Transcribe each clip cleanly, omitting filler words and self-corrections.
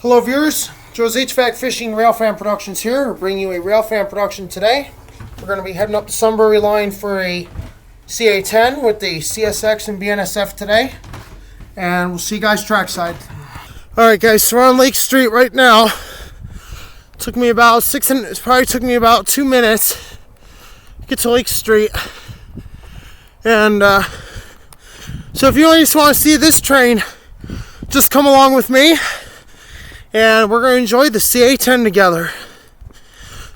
Hello viewers, Joe's HVAC Fishing Railfan Productions here. We're bringing you a railfan production today. We're going to be heading up the Sunbury line for a CA-10 with the CSX and BNSF today. And we'll see you guys trackside. Alright guys, so we're on Lake Street right now. It took me about 2 minutes to get to Lake Street. And so if you just want to see this train, just come along with me. And we're going to enjoy the CA-10 together.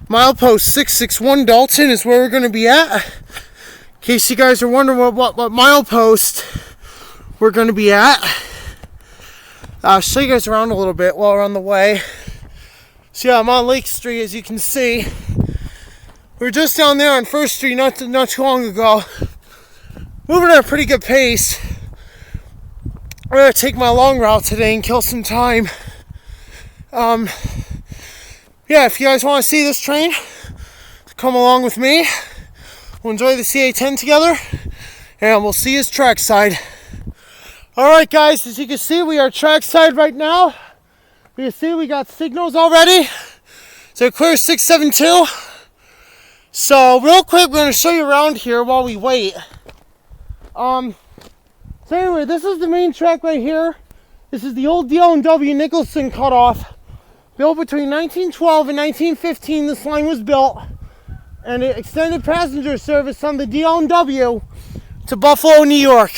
Milepost 661 Dalton is where we're going to be at. In case you guys are wondering what milepost we're going to be at. I'll show you guys around a little bit while we're on the way. So yeah, I'm on Lake Street, as you can see. We were just down there on 1st Street not too long ago. Moving at a pretty good pace. I'm going to take my long route today and kill some time. Yeah, if you guys want to see this train, come along with me. We'll enjoy the CA-10 together, and we'll see you trackside. Alright guys, as you can see, we are trackside right now. You can see we got signals already. So clear 672. So real quick, we're going to show you around here while we wait. So anyway, this is the main track right here. This is the old D.L.W. Nicholson cutoff. Built between 1912 and 1915, this line was built, and it extended passenger service on the D.L.W. to Buffalo, New York.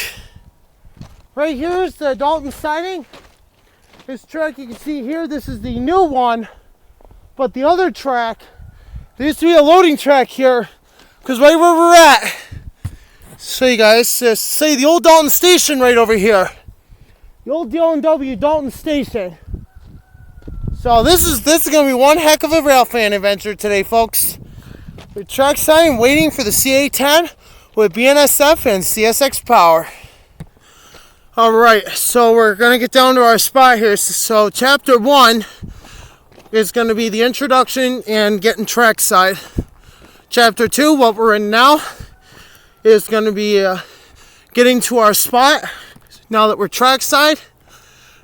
Right here is the Dalton siding. This track you can see here, this is the new one, but the other track, there used to be a loading track here, because right where we're at, show you guys, say the old Dalton station right over here. The old D.L.W. Dalton station. So this is going to be one heck of a railfan adventure today, folks. We're trackside waiting for the CA-10 with BNSF and CSX power. Alright, so we're going to get down to our spot here. So chapter 1 is going to be the introduction and getting trackside. Chapter 2, what we're in now, is going to be getting to our spot now that we're trackside.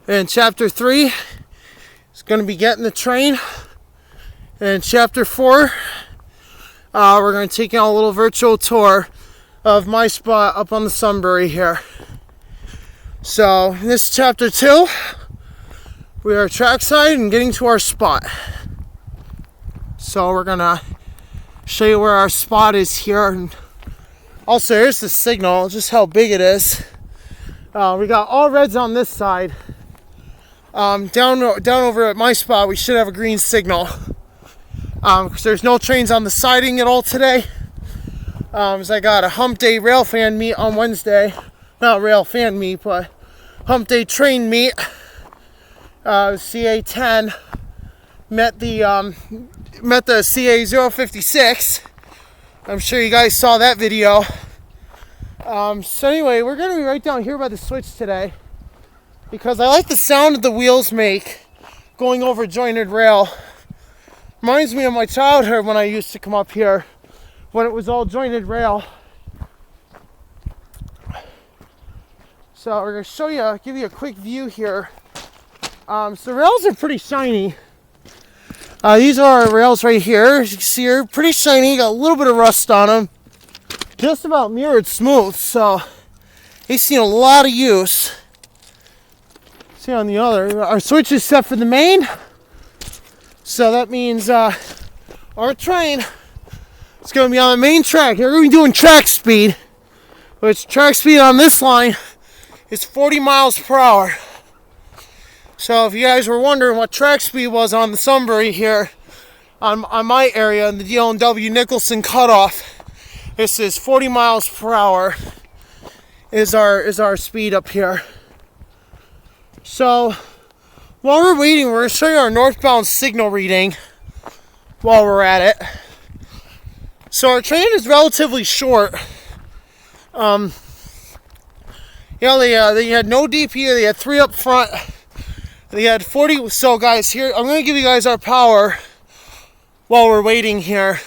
And chapter 3 is going to be getting the train. And chapter 4, we're going to take a little virtual tour of my spot up on the Sunbury here. So in this chapter 2, we are trackside and getting to our spot. So we're going to show you where our spot is here. And also, here's the signal, just how big it is. We got all reds on this side. Down over at my spot, we should have a green signal. Because there's no trains on the siding at all today. So I got a hump day railfan meet on Wednesday. Not railfan meet, but hump day train meet. CA-10 met the CA-056. I'm sure you guys saw that video. So anyway, we're going to be right down here by the switch today, because I like the sound that the wheels make going over jointed rail. Reminds me of my childhood when I used to come up here, when it was all jointed rail. So we're going to show you, give you a quick view here. So rails are pretty shiny. These are our rails right here. As you can see, they're pretty shiny, got a little bit of rust on them. Just about mirrored smooth, so they've seen a lot of use. See on the other, our switch is set for the main, so that means our train is going to be on the main track. We're going to be doing track speed, which track speed on this line is 40 miles per hour. So if you guys were wondering what track speed was on the Sunbury here, on my area in the D.L.W. Nicholson cutoff, this is 40 miles per hour is our speed up here. So while we're waiting, we're going to show you our northbound signal reading while we're at it. So our train is relatively short. They had no DP. They had 3 up front. They had 40. So guys, here I'm going to give you guys our power while we're waiting here.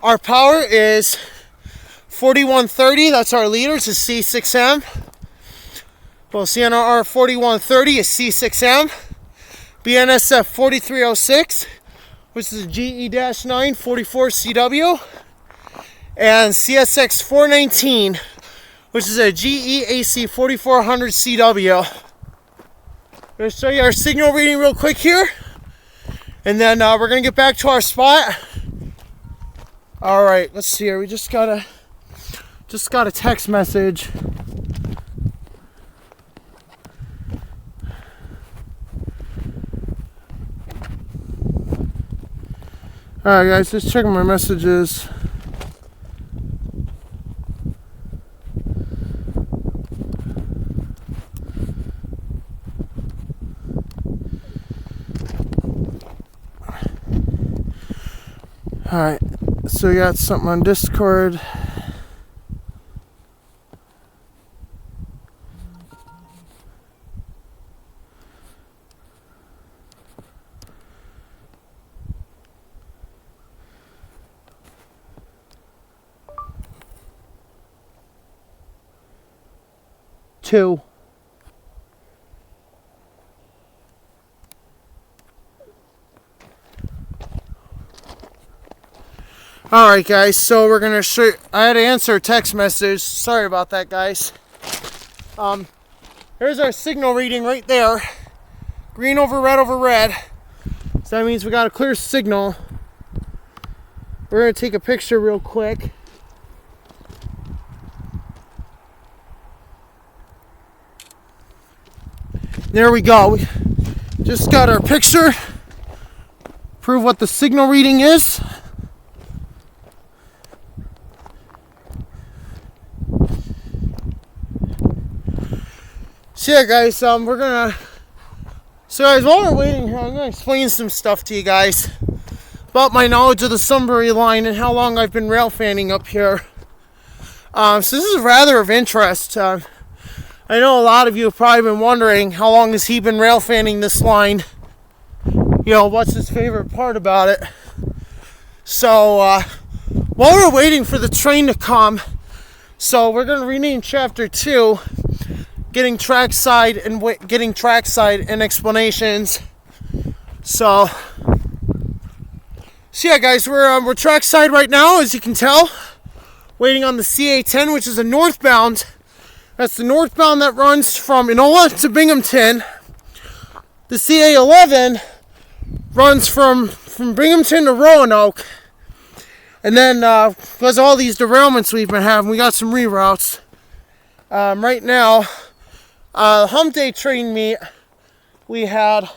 Our power is 4130. That's our leaders, is C6M. Well, C.N.R.R 4130 is C6M. BNSF 4306, which is a GE-9 44CW, and CSX 419, which is a GE AC 4400 CW. I'm going to show you our signal reading real quick here, and then we're going to get back to our spot. All right, let's see here. We just got a text message. All right, guys, just checking my messages. All right, so we got something on Discord. Two. Alright guys, so we're gonna show, I had to answer a text message, sorry about that guys. Here's our signal reading right there. Green over red. So that means we got a clear signal. We're gonna take a picture real quick. There we go. We just got our picture. Prove what the signal reading is. So yeah guys, while we're waiting here, I'm gonna explain some stuff to you guys about my knowledge of the Sunbury line and how long I've been rail fanning up here. So this is rather of interest. I know a lot of you have probably been wondering how long has he been rail fanning this line. You know, what's his favorite part about it. So while we're waiting for the train to come, so we're gonna rename chapter 2 getting trackside and explanations. So yeah guys, we're trackside right now, as you can tell, waiting on the CA-10, which is a northbound. That's the northbound that runs from Enola to Binghamton. The CA-11 runs from Binghamton to Roanoke. And then because of all these derailments we've been having, we got some reroutes. Right now, hump day train meet, we had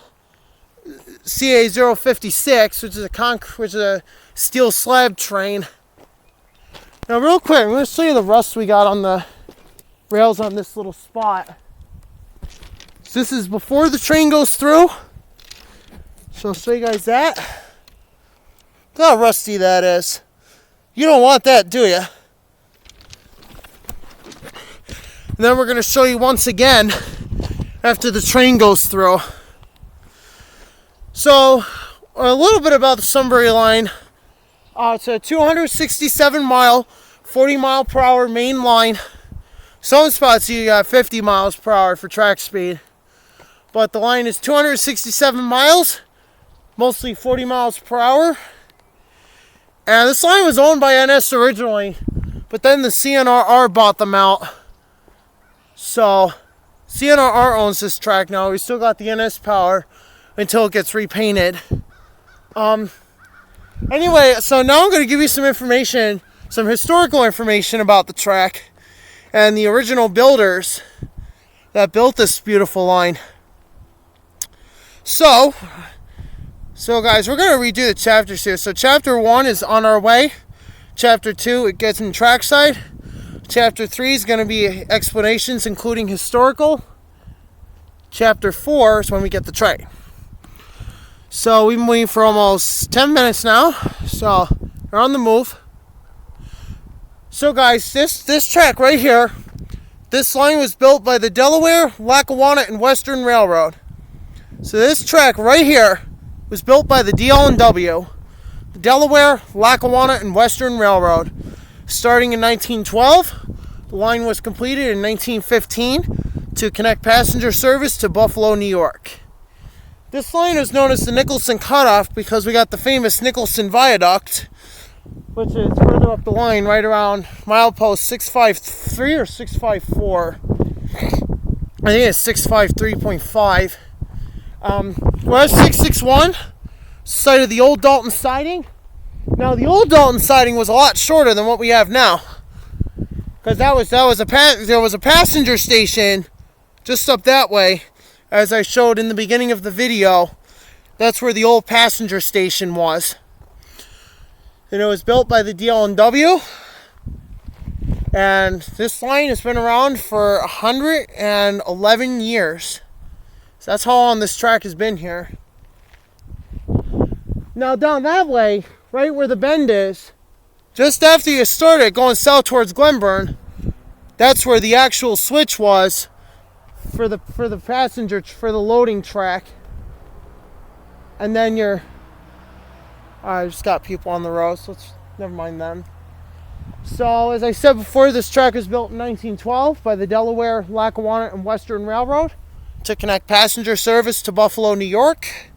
CA-056, which is a steel slab train. Now real quick, I'm going to show you the rust we got on the rails on this little spot. So this is before the train goes through. So I'll show you guys that. Look how rusty that is. You don't want that, do you? And then we're going to show you once again after the train goes through. So, a little bit about the Sunbury line. It's a 267 mile, 40 mile per hour main line. Some spots you got 50 miles per hour for track speed. But the line is 267 miles, mostly 40 miles per hour. And this line was owned by NS originally, but then the C.N.R.R. bought them out. So, C.N.R.R. owns this track now. We still got the NS power until it gets repainted. Anyway, so now I'm going to give you some information, some historical information about the track and the original builders that built this beautiful line. So guys, we're going to redo the chapters here. So chapter 1 is on our way. Chapter 2, it gets in trackside. Chapter 3 is going to be explanations, including historical. Chapter 4 is when we get the train. So we've been waiting for almost 10 minutes now. So we're on the move. So guys, this track right here, this line was built by the Delaware, Lackawanna, and Western Railroad. So this track right here was built by the DL&W, the Delaware, Lackawanna, and Western Railroad. Starting in 1912, the line was completed in 1915 to connect passenger service to Buffalo, New York. This line is known as the Nicholson Cutoff because we got the famous Nicholson Viaduct, which is further up the line, right around milepost 653 or 654. I think it's 653.5. We're at 661, site of the old Dalton siding. Now, the old Dalton siding was a lot shorter than what we have now, because there was a passenger station just up that way, as I showed in the beginning of the video. That's where the old passenger station was. And it was built by the DL&W. And this line has been around for 111 years. So that's how long this track has been here. Now down that way, right where the bend is, just after you start it going south towards Glenburn, that's where the actual switch was for the loading track. And then I just got people on the road, so never mind them. So, as I said before, this track was built in 1912 by the Delaware, Lackawanna, and Western Railroad to connect passenger service to Buffalo, New York.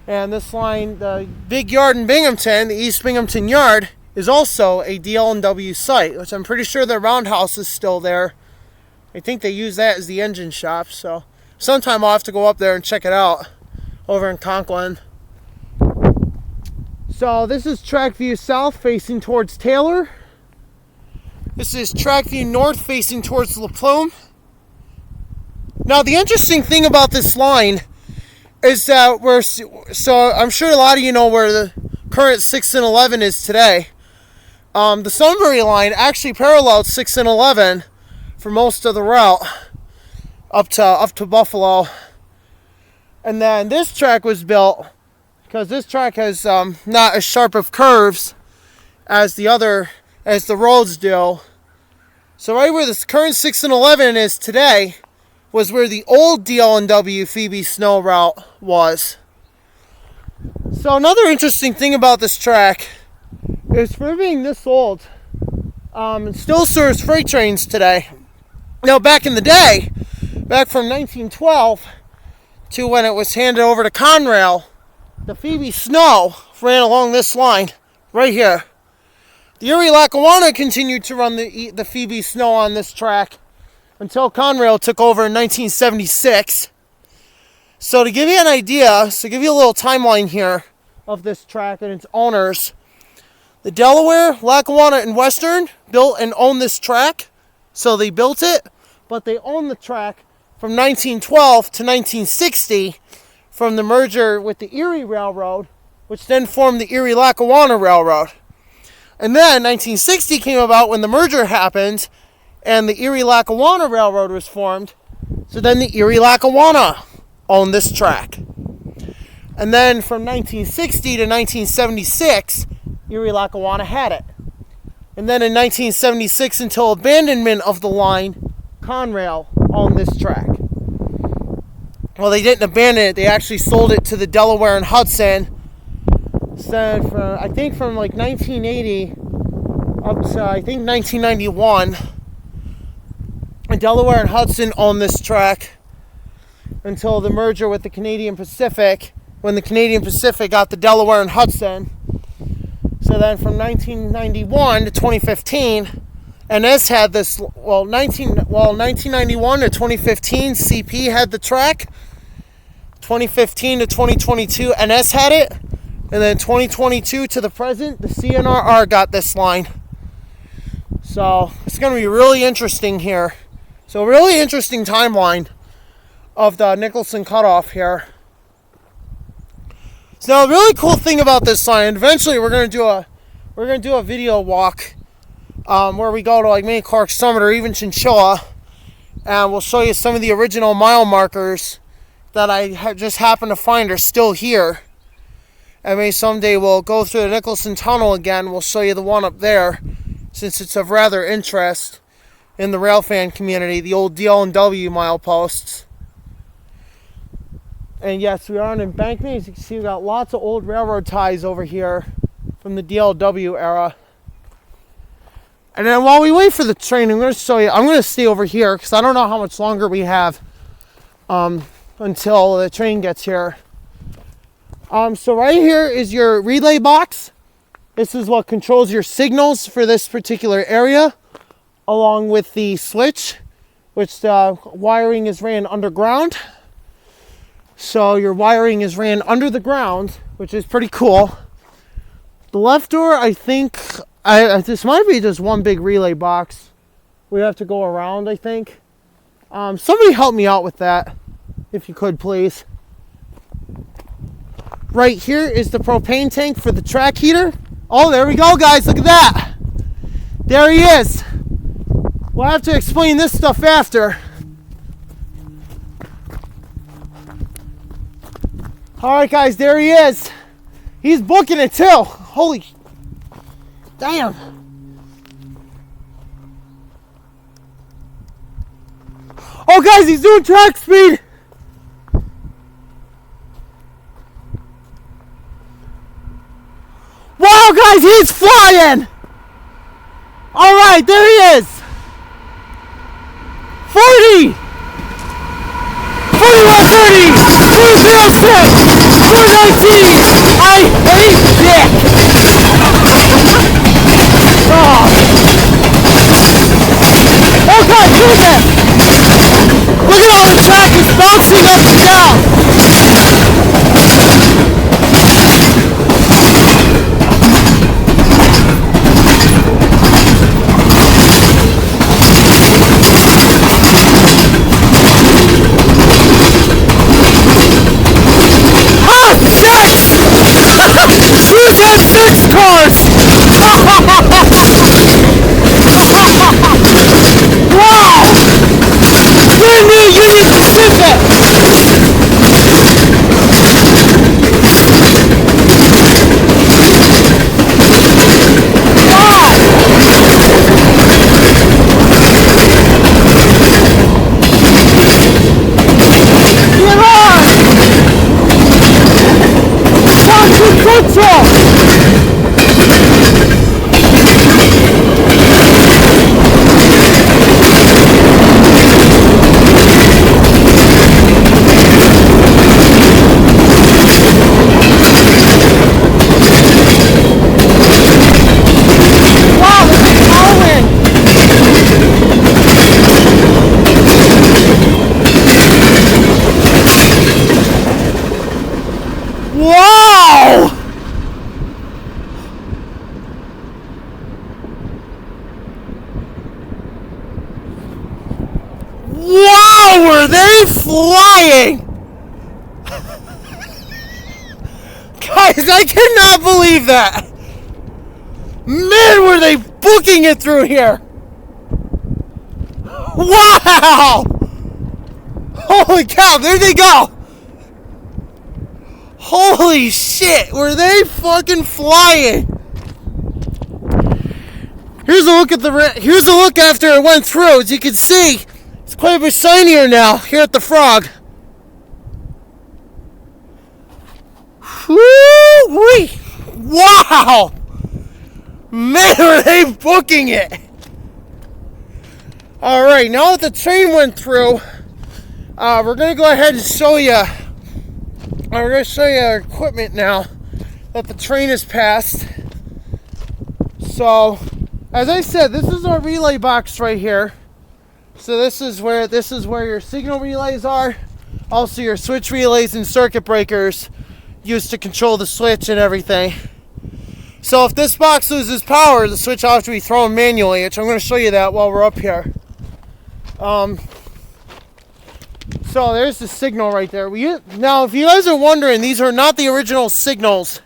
And this line, the big yard in Binghamton, the East Binghamton Yard, is also a DL&W site, which I'm pretty sure their roundhouse is still there. I think they use that as the engine shop, so sometime I'll have to go up there and check it out over in Conklin. So this is track view south facing towards Taylor. This is track view north facing towards La Plume. Now the interesting thing about this line is that I'm sure a lot of you know where the current 6 and 11 is today. The Sunbury line actually paralleled 6 and 11 for most of the route up to Buffalo. And then this track was built because this track has not as sharp of curves as the roads do. So right where this current 6 and 11 is today was where the old DL&W Phoebe Snow route was. So another interesting thing about this track is, for being this old, it still serves freight trains today. Now back in the day, back from 1912 to when it was handed over to Conrail, the Phoebe Snow ran along this line right here. The Erie Lackawanna continued to run the Phoebe Snow on this track until Conrail took over in 1976. So to give you an idea, give you a little timeline here of this track and its owners, the Delaware, Lackawanna, and Western built and owned this track. So they built it, but they owned the track from 1912 to 1960 from the merger with the Erie Railroad, which then formed the Erie Lackawanna Railroad. And then 1960 came about when the merger happened and the Erie Lackawanna Railroad was formed. So then the Erie Lackawanna owned this track. And then from 1960 to 1976, Erie Lackawanna had it. And then in 1976, until abandonment of the line, Conrail owned this track. Well, they didn't abandon it. They actually sold it to the Delaware and Hudson. So I think from like 1980 up to I think 1991, Delaware and Hudson owned this track until the merger with the Canadian Pacific, when the Canadian Pacific got the Delaware and Hudson. So then from 1991 to 2015, NS had this, 1991 to 2015, CP had the track. 2015 to 2022, NS had it. And then 2022 to the present, the C.N.R.R. got this line. So it's going to be really interesting here. So really interesting timeline of the Nicholson Cutoff here. So now, a really cool thing about this line, and eventually we're going to do a video walk where we go to like maybe Clark Summit or even Chinchilla, and we'll show you some of the original mile markers that I just happened to find are still here. And maybe someday we'll go through the Nicholson Tunnel again. We'll show you the one up there, since it's of rather interest in the railfan community, the old DL&W mileposts. And yes, we are on embankment. As you can see, we've got lots of old railroad ties over here from the DL&W era. And then while we wait for the train, I'm going to show you, I'm going to stay over here because I don't know how much longer we have. I'm until the train gets here. So right here is your relay box. This is what controls your signals for this particular area, along with the switch, which the wiring is ran underground. So your wiring is ran under the ground, which is pretty cool. The left door, I think, this might be just one big relay box. We have to go around, I think. Somebody help me out with that, if you could, please. Right here is the propane tank for the track heater. Oh, there we go, guys. Look at that. There he is. We'll have to explain this stuff after. All right, guys, there he is. He's booking it too. Holy damn. Oh, guys, he's doing track speed. Wow, guys, he's flying. All right, there he is. 40. 4130, 206, 419. I hate dick. Oh, oh God, look at that. Look at how the track is bouncing up and down. Who's had 6 cars? Wow! Brand new Union Pacific! Wow! C.N.R.R! Control! Wow! Wow, were they flying? Guys, I cannot believe that. Man, were they booking it through here. Wow! Holy cow, there they go. Holy shit, were they fucking flying? Here's a look at here's a look after it went through. As you can see, it's quite a bit shinier now here at the Frog. Woo-wee! Wow! Man, are they booking it? Alright, now that the train went through, we're going to go ahead and show you. We're going to show you our equipment now that the train has passed. So, as I said, this is our relay box right here. So this is where your signal relays are. Also your switch relays and circuit breakers used to control the switch and everything. So if this box loses power, the switch will have to be thrown manually, which I'm going to show you that while we're up here. So there's the signal right there. Now, if you guys are wondering, these are not the original signals.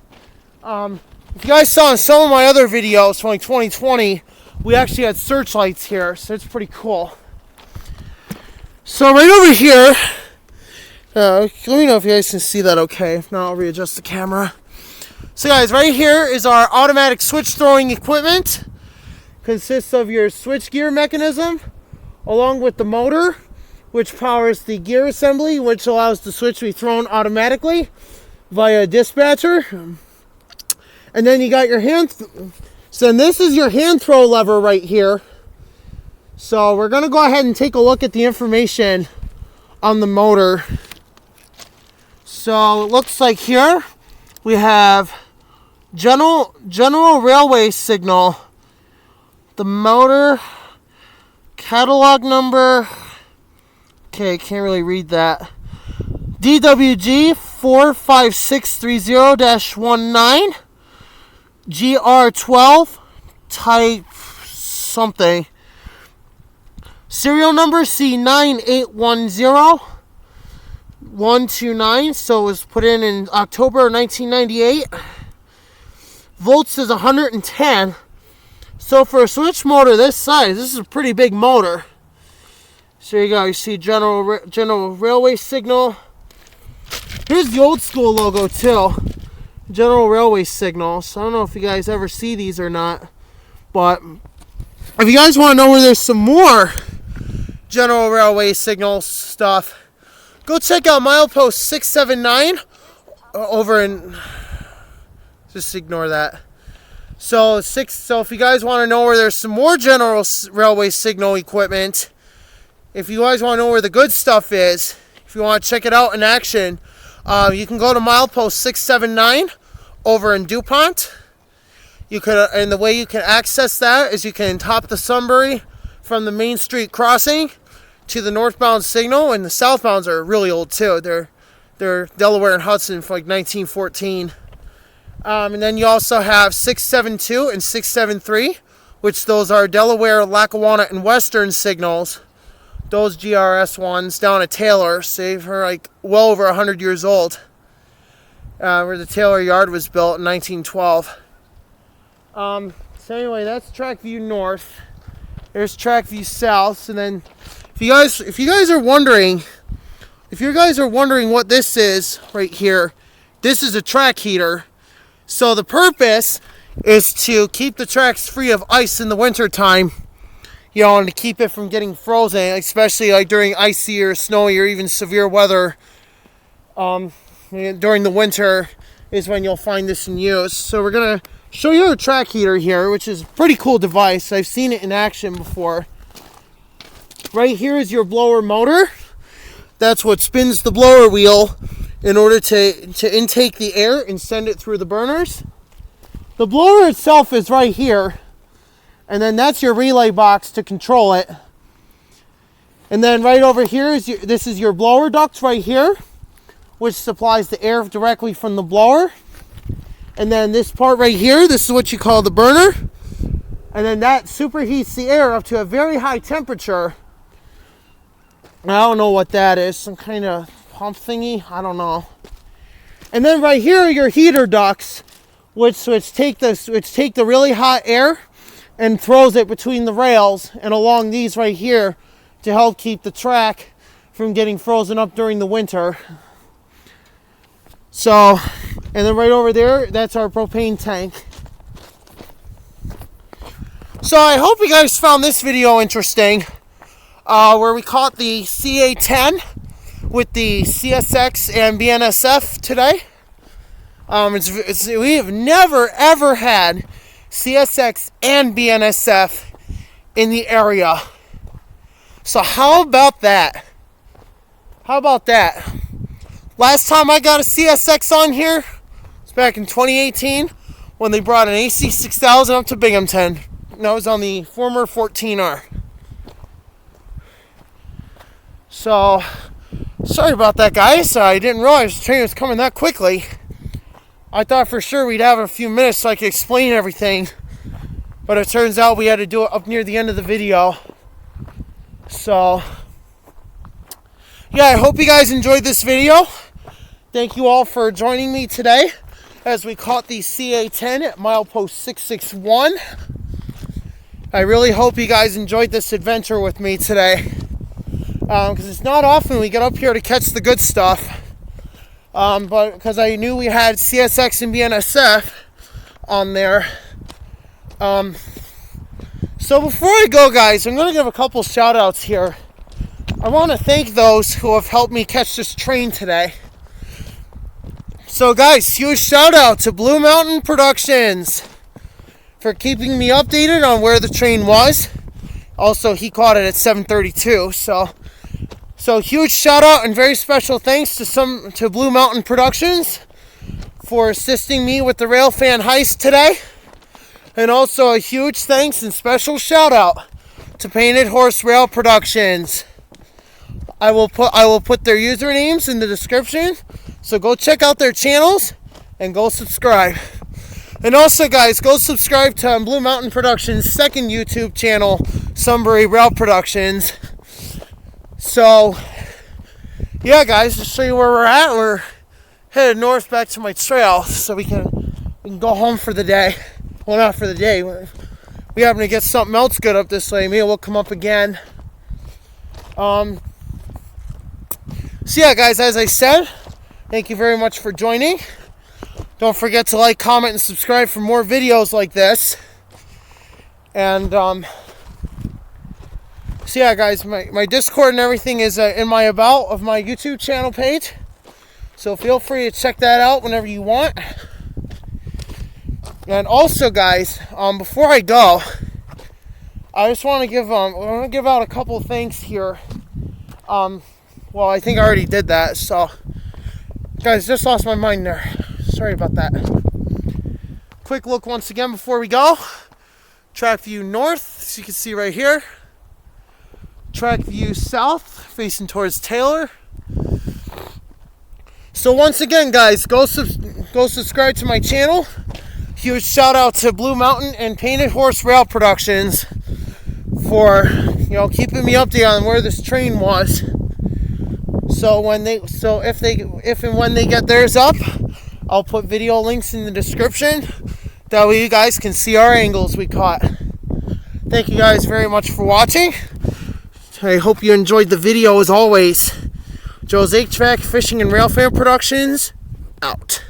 If you guys saw in some of my other videos from like 2020, we actually had searchlights here, so it's pretty cool. So right over here, let me know if you guys can see that okay. If not, I'll readjust the camera. So guys, right here is our automatic switch throwing equipment. Consists of your switch gear mechanism, along with the motor, which powers the gear assembly, which allows the switch to be thrown automatically via a dispatcher. And then you got your so this is your hand throw lever right here. So we're going to go ahead and take a look at the information on the motor So it looks like here we have General Railway signal, the motor, catalog number. Okay, can't really read that. DWG 45630-19, GR12 type something. Serial number C9810129. So it was put in October 1998. Volts is 110. So for a switch motor this size, this is a pretty big motor. So there you go. You see General Railway signal. Here's the old school logo too. General Railway signals. I don't know if you guys ever see these or not, but if you guys want to know where there's some more General Railway signal stuff, go check out Milepost 679 over in. Just ignore that. So if you guys want to know where there's some more General Railway signal equipment, if you guys want to know where the good stuff is, if you want to check it out in action, you can go to Milepost 679 over in DuPont. And the way you can access that is you can top the Sunbury from the Main Street crossing to the northbound signal, and the southbounds are really old too. They're Delaware and Hudson from like 1914. And then you also have 672 and 673, which those are Delaware, Lackawanna, and Western signals. Those GRS ones down at Taylor, they're like well over 100 years old. Where the Taylor Yard was built in 1912. So anyway, that's track view north. There's track view south, and then if you guys are wondering what this is right here, this is a track heater. So the purpose is to keep the tracks free of ice in the winter time, and to keep it from getting frozen, especially like during icy or snowy or even severe weather. During the winter is when you'll find this in use. So we're gonna show you a track heater here, which is a pretty cool device. I've seen it in action before. Right here is your blower motor. That's what spins the blower wheel in order to intake the air and send it through the burners. The blower itself is right here, and then that's your relay box to control it. And then right over here this is your blower duct right here, which supplies the air directly from the blower. And then this part right here, this is what you call the burner. And then that superheats the air up to a very high temperature. I don't know what that is, some kind of pump thingy, I don't know. And then right here are your heater ducts, which take the really hot air and throws it between the rails and along these right here to help keep the track from getting frozen up during the winter. So, and then right over there, that's our propane tank. So I hope you guys found this video interesting, where we caught the CA-10 with the CSX and BNSF today. We have never ever had CSX and BNSF in the area. So how about that? Last time I got a CSX on here was back in 2018 when they brought an AC6000 up to Binghamton. And that was on the former 14R. So, sorry about that, guys. I didn't realize the train was coming that quickly. I thought for sure we'd have a few minutes so I could explain everything. But it turns out we had to do it up near the end of the video. So, yeah, I hope you guys enjoyed this video. Thank you all for joining me today as we caught the CA-10 at Milepost 661. I really hope you guys enjoyed this adventure with me today. Because it's not often we get up here to catch the good stuff. But because I knew we had CSX and BNSF on there. So before I go, guys, I'm going to give a couple shout outs here. I want to thank those who have helped me catch this train today. So guys, huge shout out to Blue Mountain Productions for keeping me updated on where the train was. Also, he caught it at 7:32, so So huge shout out and very special thanks to Blue Mountain Productions for assisting me with the railfan heist today. And also a huge thanks and special shout out to Painted Horse Rail Productions. I will put their usernames in the description, so go check out their channels and go subscribe. And also, guys, go subscribe to Blue Mountain Productions' second YouTube channel, Sunbury Rail Productions. So, yeah, guys, to show you where we're at, we're headed north back to my trail so we can go home for the day. Well, not for the day. We happen to get something else good up this way. Maybe we'll come up again. So yeah, guys, as I said, thank you very much for joining. Don't forget to like, comment, and subscribe for more videos like this. And so yeah, guys, my Discord and everything is in my about of my YouTube channel page. So feel free to check that out whenever you want. And also, guys, before I go, I just want to give out a couple of things here. Well, I think I already did that. So, guys, just lost my mind there. Sorry about that. Quick look once again before we go. Track view north, as you can see right here. Track view south, facing towards Taylor. So once again, guys, go subscribe to my channel. Huge shout out to Blue Mountain and Painted Horse Rail Productions for keeping me updated on where this train was. So if and when they get theirs up, I'll put video links in the description. That way you guys can see our angles we caught. Thank you guys very much for watching. I hope you enjoyed the video as always. Joe's 8-Track Fishing and Railfan Productions, out.